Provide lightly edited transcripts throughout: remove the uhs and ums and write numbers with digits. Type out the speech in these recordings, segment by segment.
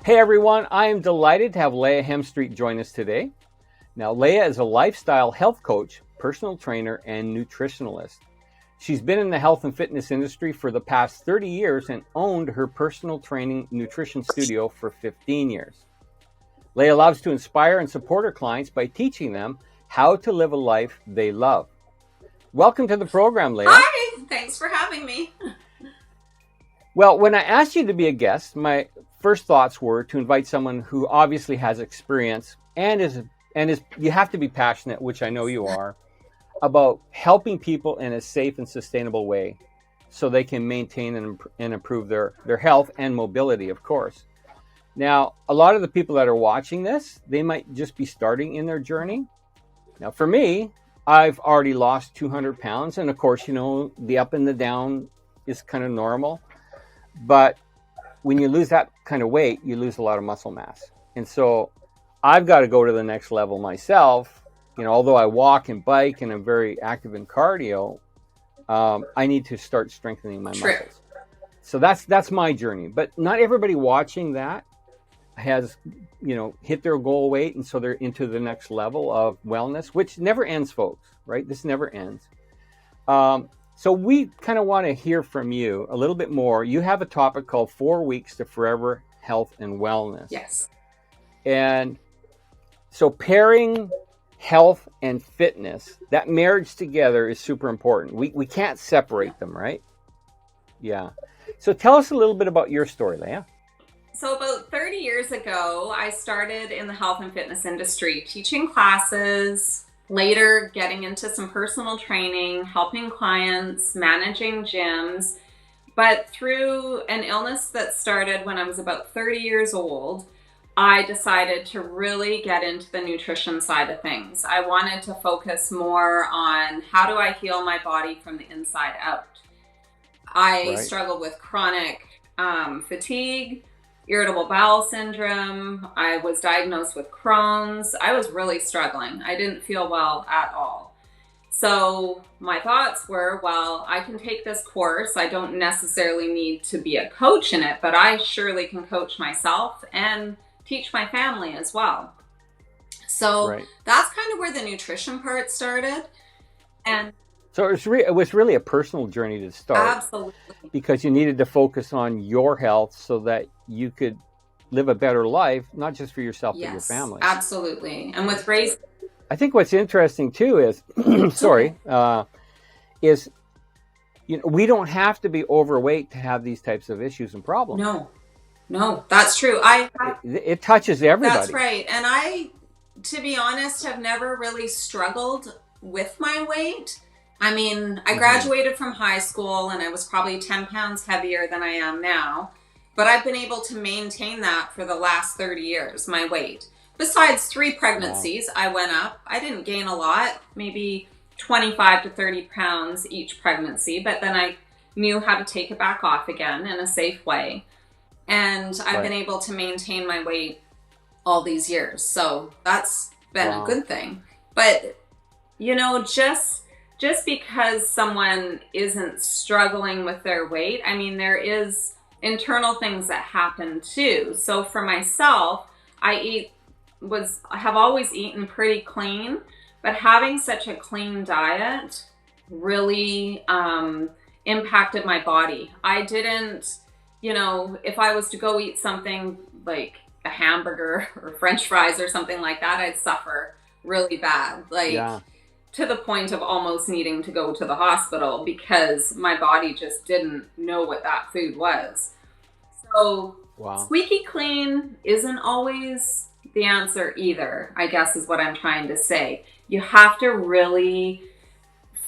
Hey everyone, I am delighted to have Leah Hemstreet join us today. Now, Leah is a lifestyle health coach, personal trainer, and nutritionalist. She's been in the health and fitness industry for the past 30 years and owned her personal training nutrition studio for 15 years. Leah loves to inspire and support her clients by teaching them how to live a life they love. Welcome to the program, Leah. Hi, thanks for having me. Well, when I asked you to be a guest, my first thoughts were to invite someone who obviously has experience and is you have to be passionate, which I know you are, about helping people in a safe and sustainable way so they can maintain and improve their health and mobility, of course. Now, a lot of the people that are watching this, they might just be starting in their journey. Now, for me, I've already lost 200 pounds. And of course, the up and the down is kind of normal. But when you lose that kind of weight, you lose a lot of muscle mass. And so I've got to go to the next level myself. Although I walk and bike and I'm very active in cardio, I need to start strengthening my muscles. So that's my journey. But not everybody watching that has, hit their goal weight. And so they're into the next level of wellness, which never ends, folks, right? This never ends. So we kind of want to hear from you a little bit more. You have a topic called 4 Weeks to Forever Health and Wellness. Yes. And so pairing health and fitness, that marriage together is super important. We can't separate them, right? Yeah. So tell us a little bit about your story, Leah. So about 30 years ago, I started in the health and fitness industry, teaching classes, later getting into some personal training, helping clients, managing gyms. But through an illness that started when I was about 30 years old, I decided to really get into the nutrition side of things. I wanted to focus more on how do I heal my body from the inside out. I struggled with chronic fatigue, irritable bowel syndrome. I was diagnosed with Crohn's. I was really struggling. I didn't feel well at all. So my thoughts were, well, I can take this course. I don't necessarily need to be a coach in it, but I surely can coach myself and teach my family as well. So that's kind of where the nutrition part started. And so it was really a personal journey to start. Absolutely. Because you needed to focus on your health so that you could live a better life, not just for yourself, but your family. Absolutely. And with raising... I think what's interesting too is, is we don't have to be overweight to have these types of issues and problems. No, that's true. It touches everybody. That's right. And I, to be honest, have never really struggled with my weight. I mean, I graduated from high school and I was probably 10 pounds heavier than I am now, but I've been able to maintain that for the last 30 years, my weight. Besides 3 pregnancies, I went up. I didn't gain a lot, maybe 25 to 30 pounds each pregnancy, but then I knew how to take it back off again in a safe way. And I've been able to maintain my weight all these years. So that's been a good thing. But, just because someone isn't struggling with their weight, I mean, there is internal things that happen too. So for myself, I have always eaten pretty clean, but having such a clean diet really impacted my body. I didn't, if I was to go eat something like a hamburger or French fries or something like that, I'd suffer really bad. To the point of almost needing to go to the hospital because my body just didn't know what that food was. So squeaky clean isn't always the answer either, I guess is what I'm trying to say. You have to really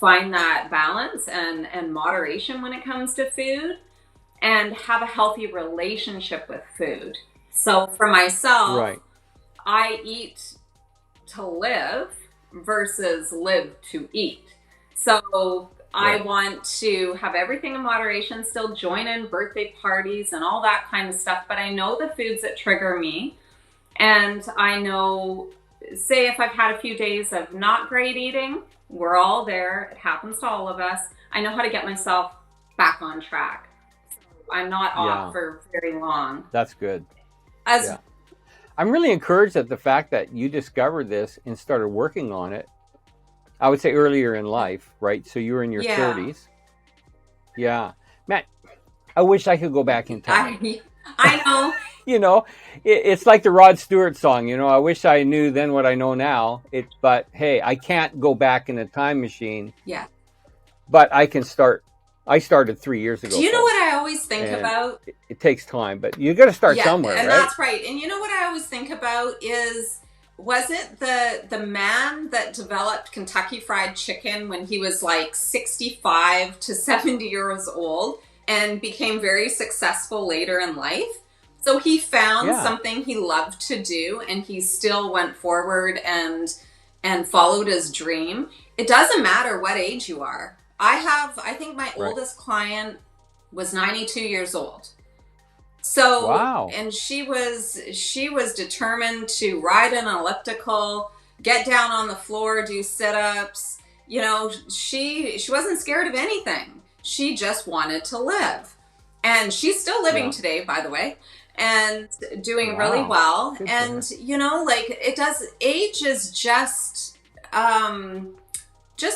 find that balance and moderation when it comes to food and have a healthy relationship with food. So for myself, I eat to live versus live to eat. So I want to have everything in moderation, still join in birthday parties and all that kind of stuff. But I know the foods that trigger me. And I know, say if I've had a few days of not great eating, we're all there. It happens to all of us. I know how to get myself back on track. So I'm not off for very long. That's good. as Yeah. I'm really encouraged at the fact that you discovered this and started working on it. I would say earlier in life, right? So you were in your yeah, 30s. Yeah. Man, I wish I could go back in time. I know. You know, it's like the Rod Stewart song, I wish I knew then what I know now. But hey, I can't go back in a time machine, Yeah. but I can start. I started 3 years Do ago, you know what folks, I always think and about? it takes time, but you got to start Yeah, somewhere, and right? that's right. And you know what I always think about is, was it the man that developed Kentucky Fried Chicken when he was like 65 to 70 years old and became very successful later in life? So he found Yeah, something he loved to do and he still went forward and followed his dream. It doesn't matter what age you are. I think my right. oldest client was 92 years old. So, Wow. and she was determined to ride an elliptical, get down on the floor, do sit-ups. She wasn't scared of anything. She just wanted to live. And she's still living Yeah. today, by the way, and doing really Wow. well. Good for And her. like it does, age is just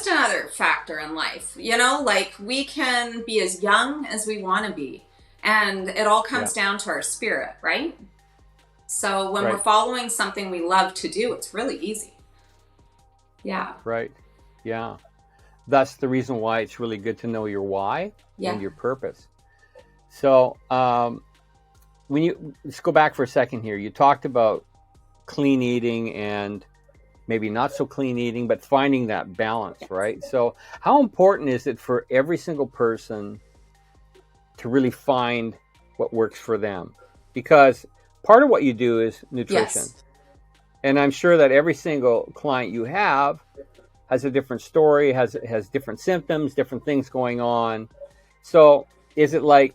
another factor in life. Like we can be as young as we want to be. And it all Yeah. comes down to our spirit, right? So when we're Right. following something we love to do, it's really easy. Yeah. Right. Yeah. That's the reason why it's really good to know your why Yeah. and your purpose. So, let's go back for a second here. You talked about clean eating and maybe not so clean eating, but finding that balance, right? So, how important is it for every single person to really find what works for them? Because part of what you do is nutrition. Yes. And I'm sure that every single client you have has a different story, has different symptoms, different things going on. So, is it like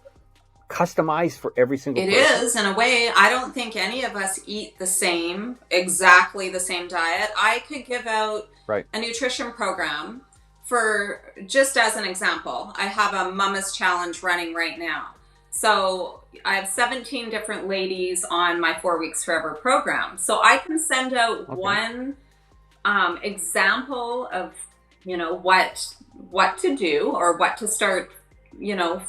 customized for every single It person? is, in a way. I don't think any of us eat exactly the same diet. I could give out Right. a nutrition program for, just as an example, I have a Mama's Challenge running right now. So I have 17 different ladies on my 4 Weeks Forever program. So I can send out Okay. one example of, what to do or what to start,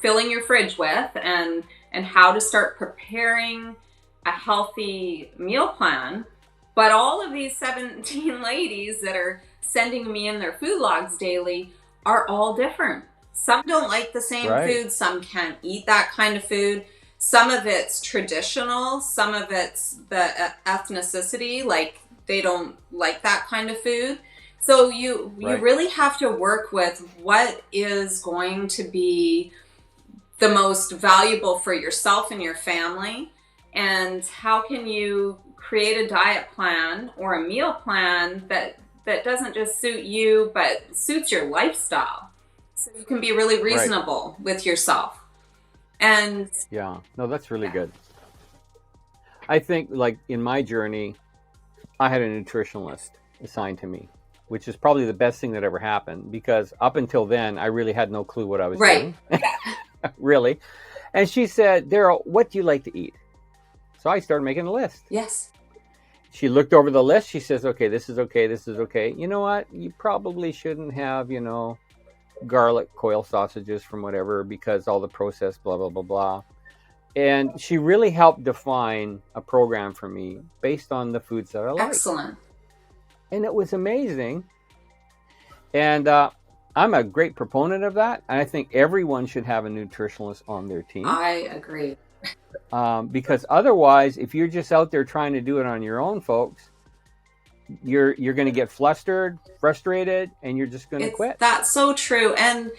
filling your fridge with, and how to start preparing a healthy meal plan. But all of these 17 ladies that are sending me in their food logs daily are all different. Some don't like the same Right. food, some can't eat that kind of food. Some of it's traditional, some of it's the ethnicity, like they don't like that kind of food. So you Right. really have to work with what is going to be the most valuable for yourself and your family, and how can you create a diet plan or a meal plan that doesn't just suit you but suits your lifestyle, so you can be really Right. reasonable with yourself. And Yeah. No, that's really yeah. good. I think, like in my journey, I had a nutritionalist assigned to me, which is probably the best thing that ever happened because up until then, I really had no clue what I was Right. doing. Really. And she said, Daryl, what do you like to eat? So I started making a list. Yes. She looked over the list. She says, okay, this is okay. This is okay. You know what? You probably shouldn't have, garlic coil sausages from whatever because all the processed blah, blah, blah, blah. And she really helped define a program for me based on the foods that I like. Excellent. And it was amazing. And I'm a great proponent of that. And I think everyone should have a nutritionalist on their team. I agree. Because otherwise, if you're just out there trying to do it on your own, folks, you're going to get flustered, frustrated, and you're just going to quit. That's so true. And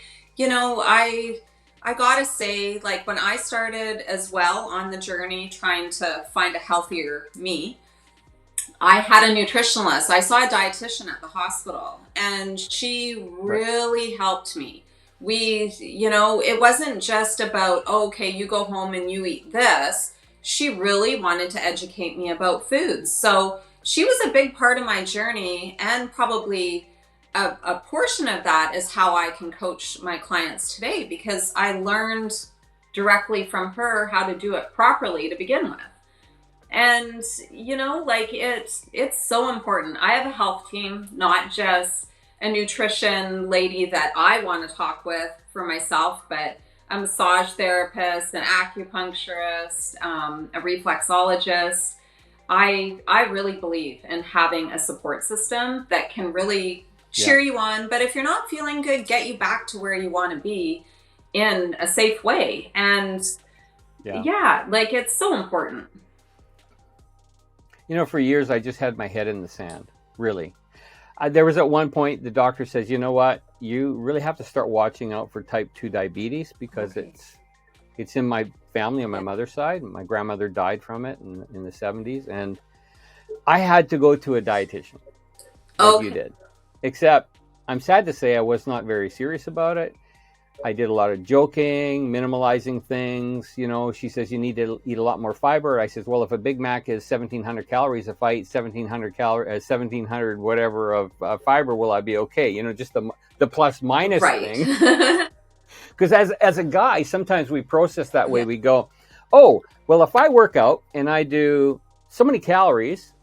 I gotta say, like when I started as well on the journey trying to find a healthier me, I had a nutritionalist. I saw a dietitian at the hospital, and she Right. really helped me. It wasn't just about, oh, okay, you go home and you eat this. She really wanted to educate me about foods. So she was a big part of my journey, and probably a portion of that is how I can coach my clients today, because I learned directly from her how to do it properly to begin with. And like it's so important. I have a health team, not just a nutrition lady that I want to talk with for myself, but a massage therapist, an acupuncturist, a reflexologist. I really believe in having a support system that can really Yeah. cheer you on, but if you're not feeling good, get you back to where you want to be in a safe way. And Yeah. yeah, like it's so important. For years I just had my head in the sand, really. There was at one point the doctor says, you know what, you really have to start watching out for type 2 diabetes because Okay. it's in my family on my Yeah. mother's side. My grandmother died from it in the 70s, and I had to go to a dietitian like you Okay. did. Except I'm sad to say I was not very serious about it. I did a lot of joking, minimalizing things. She says you need to eat a lot more fiber. I says, well, if a Big Mac is 1,700 calories, if I eat 1,700 1,700 whatever of fiber, will I be okay? Just the plus minus Right. thing. Because as a guy, sometimes we process that way. Yeah. We go, oh, well, if I work out and I do so many calories,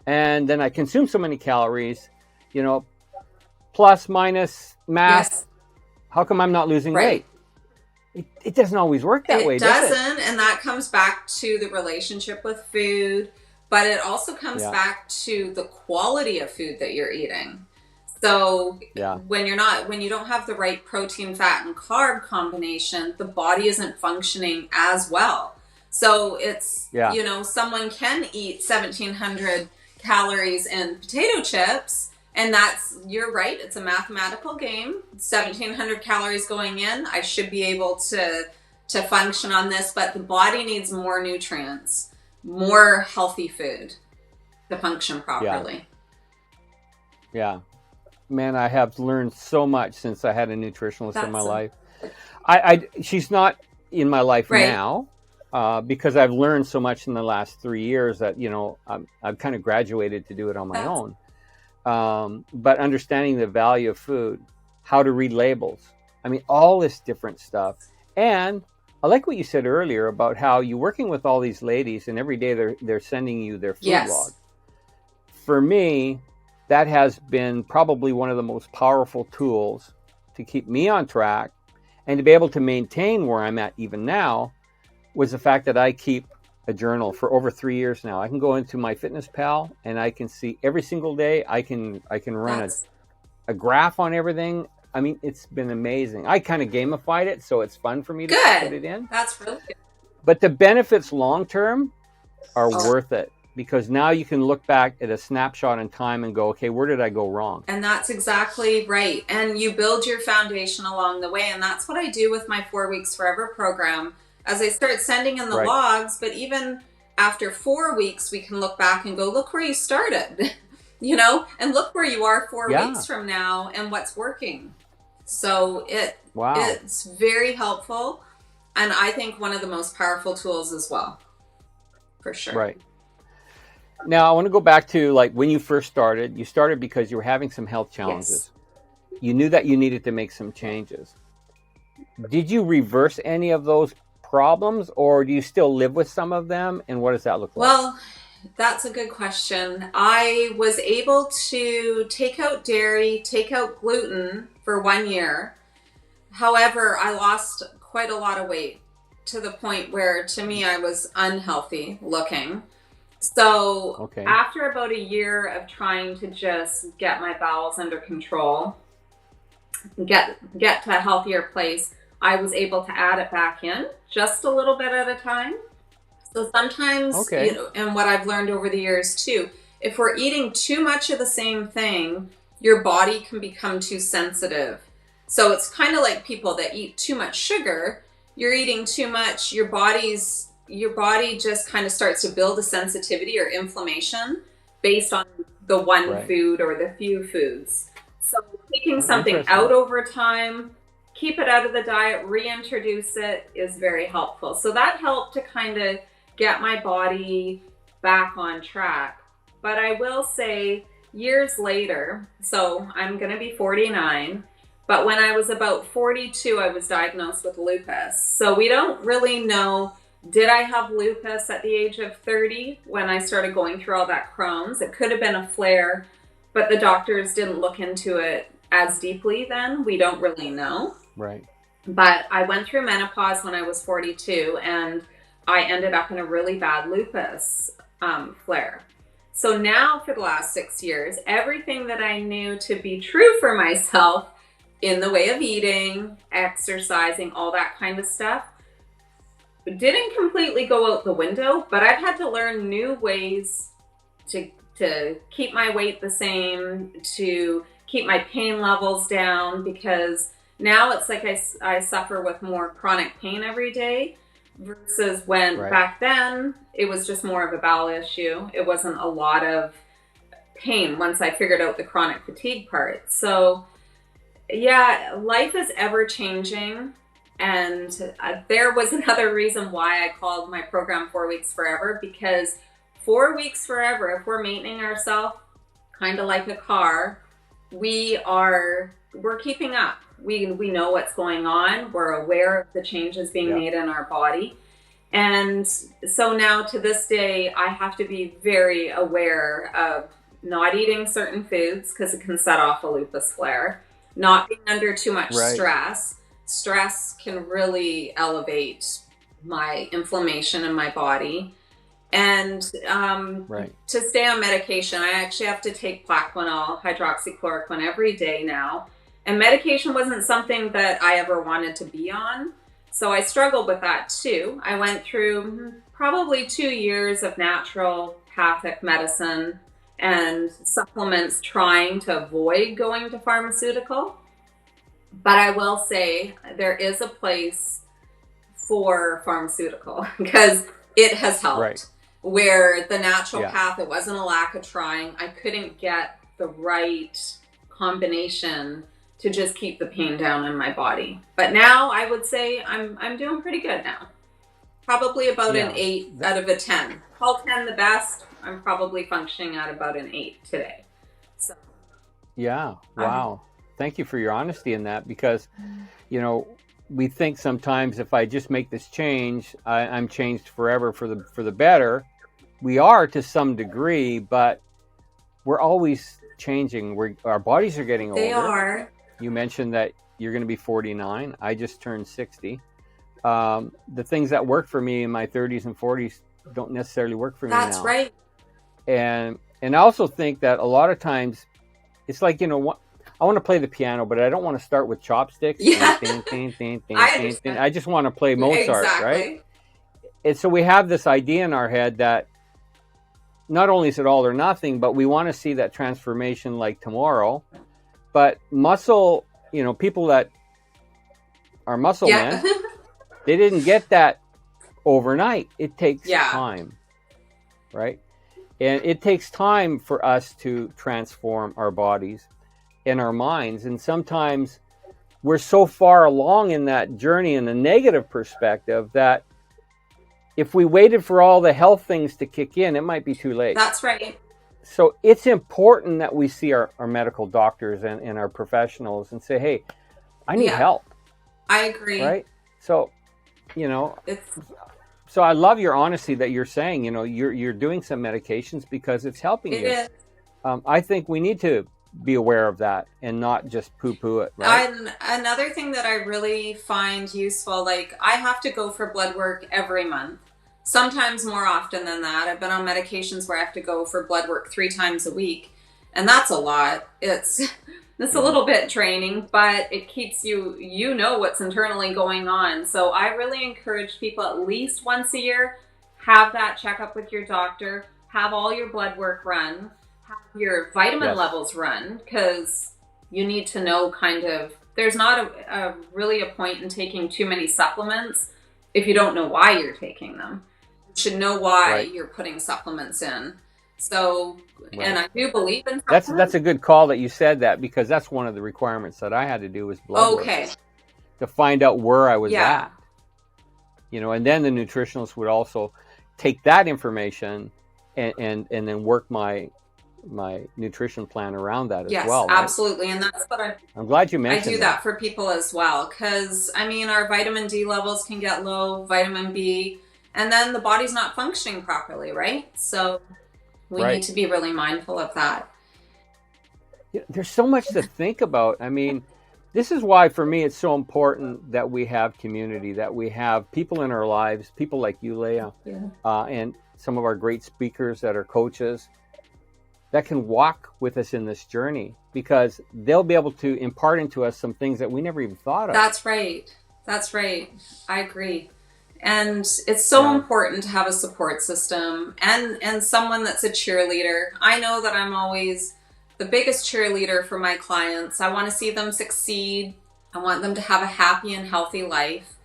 and then I consume so many calories, plus minus math. Yes. How come I'm not losing Right. weight? It doesn't always work that It way, does it? doesn't, and that comes back to the relationship with food, but it also comes Yeah, back to the quality of food that you're eating. So yeah, when you don't have the right protein, fat, and carb combination, the body isn't functioning as well. So it's, yeah, someone can eat 1,700 calories in potato chips, and you're right, it's a mathematical game. 1,700 calories going in, I should be able to function on this, but the body needs more nutrients, more healthy food to function yeah, properly. yeah. Man, I have learned so much since I had a nutritionist in my That's a, life. She's not in my life right. now because I've learned so much in the last 3 years that I've kind of graduated to do it on my That's own. But understanding the value of food, how to read labels, I mean, all this different stuff. And I like what you said earlier about how you're working with all these ladies, and every day they're sending you their food log. yes. For me, that has been probably one of the most powerful tools to keep me on track and to be able to maintain where I'm at even now was the fact that I keep a journal for over 3 years now. I can go into my Fitness Pal and I can see every single day. I can run That's a graph on everything. I mean, it's been amazing. I kind of gamified it, so it's fun for me to put good. it in. That's really good. But the benefits long term are Oh, worth it because now you can look back at a snapshot in time and go, okay, where did I go wrong? and that's exactly right. And you build your foundation along the way. And that's what I do with my 4 Weeks Forever program. As I start sending in the Right. logs, but even after 4 weeks, we can look back and go, look where you started, and look where you are 4 weeks Yeah. from now and what's working. So Wow. it's very helpful. And I think one of the most powerful tools as well, for sure. Right. Now, I want to go back to like when you first started. You started because you were having some health Yes. challenges. You knew that you needed to make some changes. Did you reverse any of those problems or do you still live with some of them? And what does that look like? Well, that's a good question. I was able to take out dairy, take out gluten for 1 year. However, I lost quite a lot of weight to the point where, to me, I was unhealthy looking. So, Okay. after about a year of trying to just get my bowels under control, get to a healthier place, I was able to add it back in just a little bit at a time. So sometimes, Okay. and what I've learned over the years too, if we're eating too much of the same thing, your body can become too sensitive. So it's kind of like people that eat too much sugar. You're eating too much, your body just kind of starts to build a sensitivity or inflammation based on the one Right. food or the few foods. So taking Oh, something out interesting. over time, keep it out of the diet, reintroduce it is very helpful. So that helped to kind of get my body back on track. But I will say, years later, so I'm going to be 49, but when I was about 42, I was diagnosed with lupus. So we don't really know Did I have lupus at the age of 30 when I started going through all that Crohn's? It could have been a flare, but the doctors didn't look into it as deeply then. We don't really know. Right. But I went through menopause when I was 42, and I ended up in a really bad lupus flare. So now for the last 6 years, everything that I knew to be true for myself in the way of eating, exercising, all that kind of stuff, didn't completely go out the window, but I've had to learn new ways to keep my weight the same, to keep my pain levels down, because now it's like I suffer with more chronic pain every day versus when back then it was just more of a bowel issue. It wasn't a lot of pain once I figured out the chronic fatigue part. So yeah, life is ever changing. And there was another reason why I called my program 4 Weeks Forever, because 4 weeks forever, if we're maintaining ourselves kind of like a car, we're keeping up. We know what's going on. We're aware of the changes being made in our body. And so now to this day, I have to be very aware of not eating certain foods because it can set off a lupus flare, not being under too much stress. Stress can really elevate my inflammation in my body. And to stay on medication, I actually have to take Plaquenil, hydroxychloroquine every day now. And medication wasn't something that I ever wanted to be on. So I struggled with that too. I went through probably 2 years of naturopathic medicine and supplements trying to avoid going to pharmaceutical. But I will say there is a place for pharmaceutical because it has helped. Where the natural path, it wasn't a lack of trying. I couldn't get the right combination to just keep the pain down in my body. But now I would say I'm doing pretty good now. Probably about an 8 out of a 10. Call 10 the best. I'm probably functioning at about an 8 today. So wow. Thank you for your honesty in that, because we think sometimes if I just make this change, I'm changed forever for the better. We are to some degree, but we're always changing. Our bodies are getting older. They are. You mentioned that you're going to be 49. I just turned 60. The things that work for me in my 30s and 40s don't necessarily work for me now. That's right. And I also think that a lot of times it's like, I want to play the piano, but I don't want to start with chopsticks. Yeah. I just want to play Mozart, right? And so we have this idea in our head that not only is it all or nothing, but we want to see that transformation like tomorrow. But muscle, people that are muscle men, they didn't get that overnight. It takes time, right? And it takes time for us to transform our bodies and our minds. And sometimes we're so far along in that journey in the negative perspective that if we waited for all the health things to kick in, it might be too late. That's right. So it's important that we see our medical doctors and our professionals and say, hey, I need help. I agree. Right? So, so I love your honesty that you're saying, you're doing some medications because it's helping you. Is. I think we need to be aware of that and not just poo-poo it, right? Another thing that I really find useful, like I have to go for blood work every month, sometimes more often than that. I've been on medications where I have to go for blood work 3 times a week, and that's a lot. It's a little bit draining, but it keeps you know what's internally going on. So I really encourage people at least once a year, have that checkup with your doctor, have all your blood work run, have your vitamin levels run, because you need to know there's not really a point in taking too many supplements if you don't know why you're taking them. You should know why you're putting supplements in. So, and I do believe in supplements. That's a good call that you said that, because that's one of the requirements that I had to do was blood work to find out where I was at. And then the nutritionist would also take that information and then work my nutrition plan around that as well. Yes, absolutely. And that's what I'm glad you mentioned I do that for people as well, because our vitamin D levels can get low, vitamin B, and then the body's not functioning properly, right? So we need Right. to be really mindful of that. Yeah, there's so much to think about. I mean, this is why for me it's so important that we have community, that we have people in our lives, people like you, Leah, Yeah. and some of our great speakers that are coaches that can walk with us in this journey, because they'll be able to impart into us some things that we never even thought of. That's right. That's right. I agree. And it's so Yeah. important to have a support system and someone that's a cheerleader. I know that I'm always the biggest cheerleader for my clients. I want to see them succeed. I want them to have a happy and healthy life.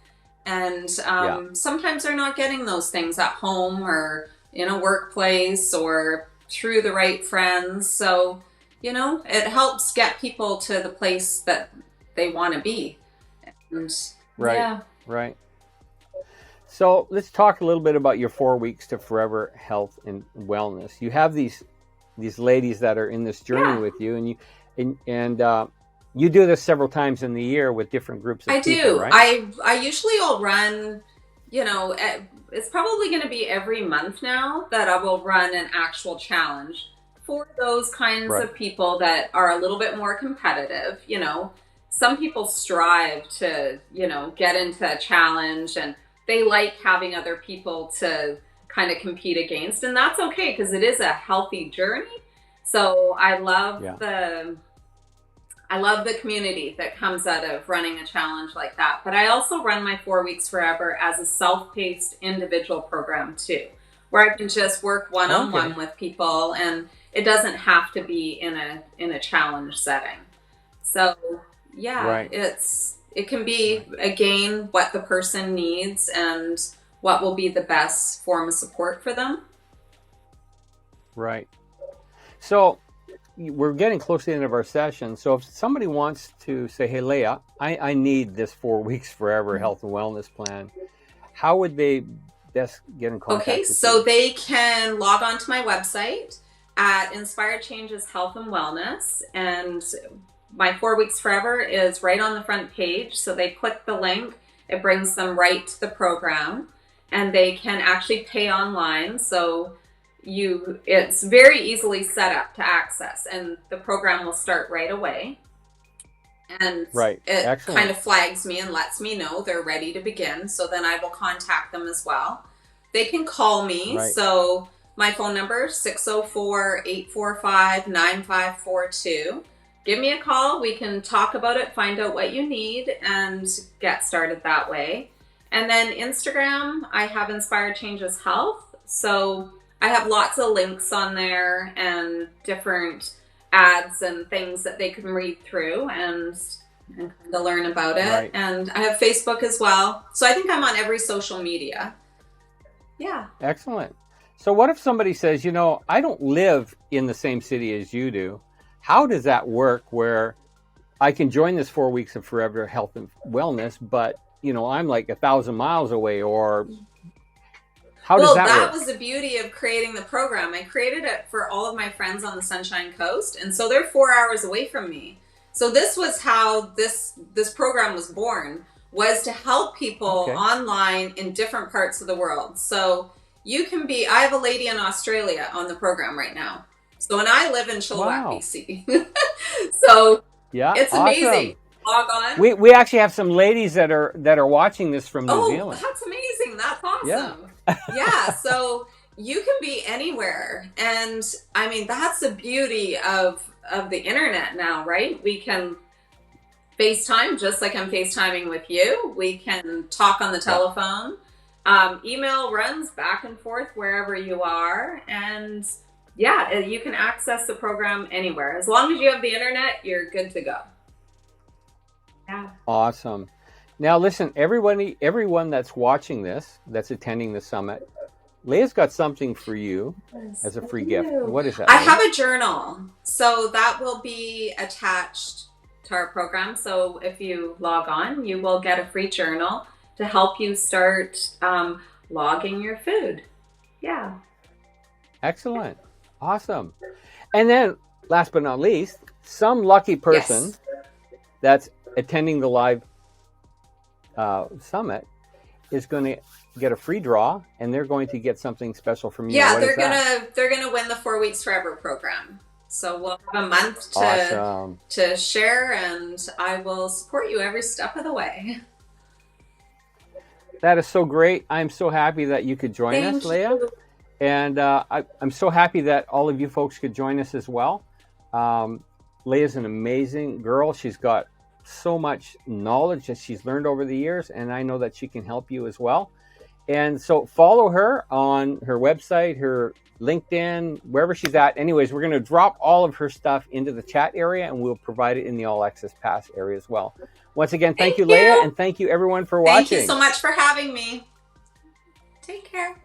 And Yeah. sometimes they're not getting those things at home or in a workplace or through the right friends. So, it helps get people to the place that they want to be. And Right. yeah. Right. So let's talk a little bit about your 4 weeks to forever health and wellness. You have these ladies that are in this journey Yeah. with you, and you do this several times in the year with different groups of I people, do. right? I usually will run, it's probably going to be every month now that I will run an actual challenge for those kinds Right. of people that are a little bit more competitive. Some people strive to, get into a challenge, and they like having other people to kind of compete against, and that's okay because it is a healthy journey. So I love the community that comes out of running a challenge like that. But I also run my 4 weeks forever as a self-paced individual program too, where I can just work one-on-one with people, and it doesn't have to be in a challenge setting. So yeah, Right. it can be again what the person needs and what will be the best form of support for them. Right. So we're getting close to the end of our session. So if somebody wants to say, hey, Leah, I need this 4 weeks forever health and wellness plan, how would they best get in contact Okay, with so you? they can log on to my website at Inspired Changes Health and Wellness, and my 4 weeks forever is right on the front page. So they click the link, it brings them right to the program, and they can actually pay online. So it's very easily set up to access, and the program will start right away. And Right. it kind Excellent. of flags me and lets me know they're ready to begin. So then I will contact them as well. They can call me. Right. So my phone number is 604-845-9542. Give me a call. We can talk about it, find out what you need, and get started that way. And then Instagram, I have Inspired Changes Health. So I have lots of links on there and different ads and things that they can read through and kind of learn about it. Right. And I have Facebook as well. So I think I'm on every social media. Yeah. Excellent. So what if somebody says, I don't live in the same city as you do? How does that work where I can join this 4 weeks of forever health and wellness, but, I'm like 1,000 miles away, or how does that that work? was the beauty of creating the program. I created it for all of my friends on the Sunshine Coast, and so they're 4 hours away from me. So this was how this program was born, was to help people online in different parts of the world. So I have a lady in Australia on the program right now. So, and I live in Chilliwack, BC. So yeah, it's amazing. Log on. We actually have some ladies that are watching this from New Zealand. Oh, that's amazing. That's awesome. Yeah. Yeah, so you can be anywhere. And I mean, that's the beauty of the internet now, right? We can FaceTime just like I'm FaceTiming with you. We can talk on the telephone. Email runs back and forth wherever you are. And yeah, you can access the program anywhere. As long as you have the internet, you're good to go. Yeah. Awesome. Now listen, everyone that's watching this, that's attending the summit, Leah's got something for you as a free gift. What is that? I have a journal. So that will be attached to our program. So if you log on, you will get a free journal to help you start logging your food. Yeah. Excellent. Awesome. And then last but not least, some lucky person that's attending the live summit is going to get a free draw, and they're going to get something special from you. Yeah, What is that? they're gonna win the 4 weeks forever program. So we'll have a month Awesome. to share, and I will support you every step of the way. That is so great. I'm so happy that you could join us, Thank Leah. you. And I'm so happy that all of you folks could join us as well. Leah's an amazing girl. She's got so much knowledge that she's learned over the years, and I know that she can help you as well. And so follow her on her website, her LinkedIn, wherever she's at. Anyways, we're going to drop all of her stuff into the chat area, and we'll provide it in the All Access Pass area as well. Once again, thank you, Leah, and thank you everyone for watching. Thank you so much for having me. Take care.